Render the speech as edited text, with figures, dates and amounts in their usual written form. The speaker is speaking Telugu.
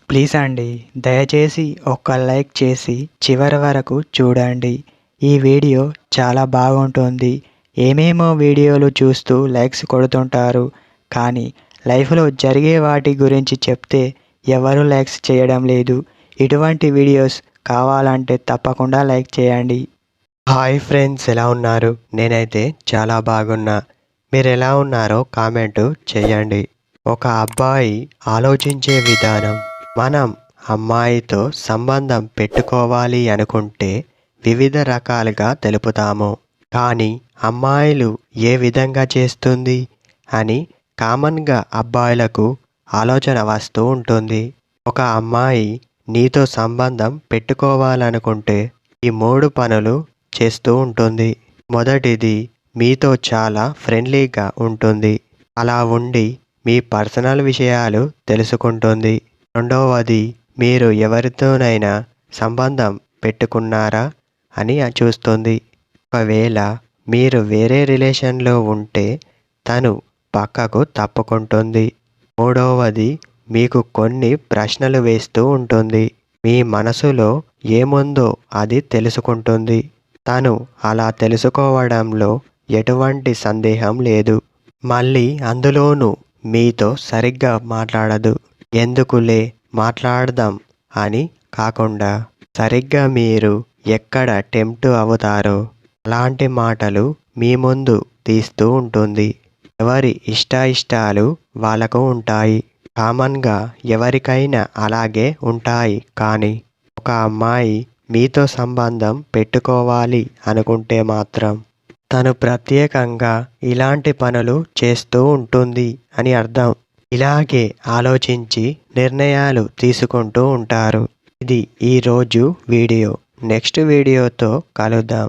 ప్లీజ్ అండి. దయచేసి ఒక్క లైక్ చేసి చివరి వరకు చూడండి. ఈ వీడియో చాలా బాగుంటుంది. ఏమేమో వీడియోలు చూస్తూ లైక్స్ కొడుతుంటారు. కానీ లైఫ్‌లో జరిగే వాటి గురించి చెప్తే ఎవరు లైక్స్ చేయడం లేదు. ఇటువంటి వీడియోస్ కావాలంటే తప్పకుండా లైక్ చేయండి. హాయ్ ఫ్రెండ్స్, ఎలా ఉన్నారు? నేనైతే చాలా బాగున్నా. మీరెలా ఉన్నారో కామెంటు చేయండి. ఒక అబ్బాయి ఆలోచించే విధానం. మనం అమ్మాయితో సంబంధం పెట్టుకోవాలి అనుకుంటే వివిధ రకాలుగా తెలుపుతాము. కానీ అమ్మాయిలు ఏ విధంగా చేస్తుంది అని కామన్గా అబ్బాయిలకు ఆలోచన వస్తూ ఉంటుంది. ఒక అమ్మాయి నీతో సంబంధం పెట్టుకోవాలనుకుంటే ఈ 3 పనులు చేస్తూ ఉంటుంది. మొదటిది, మీతో చాలా ఫ్రెండ్లీగా ఉంటుంది. అలా ఉండి మీ పర్సనల్ విషయాలు తెలుసుకుంటుంది. రెండవది, మీరు ఎవరితోనైనా సంబంధం పెట్టుకున్నారా అని చూస్తుంది. ఒకవేళ మీరు వేరే రిలేషన్లో ఉంటే తను పక్కకు తప్పుకుంటుంది. మూడవది, మీకు కొన్ని ప్రశ్నలు వేస్తూ ఉంటుంది. మీ మనసులో ఏముందో అది తెలుసుకుంటుంది. తను అలా తెలుసుకోవడంలో ఎటువంటి సందేహం లేదు. మళ్ళీ అందులోనూ మీతో సరిగ్గా మాట్లాడదు. ఎందుకులే మాట్లాడదాం అని కాకుండా సరిగ్గా మీరు ఎక్కడ టెంప్ట్ అవుతారో అలాంటి మాటలు మీ ముందు తీస్తూ ఉంటుంది. ఎవరి ఇష్టాలు వాళ్ళకు ఉంటాయి. కామన్గా ఎవరికైనా అలాగే ఉంటాయి. కానీ ఒక అమ్మాయి మీతో సంబంధం పెట్టుకోవాలి అనుకుంటే మాత్రం తను ప్రత్యేకంగా ఇలాంటి పనులు చేస్తూ ఉంటుంది అని అర్థం. ఇలాగే ఆలోచించి నిర్ణయాలు తీసుకుంటూ ఉంటారు. ఇది ఈరోజు వీడియో. నెక్స్ట్ వీడియోతో కలుద్దాం.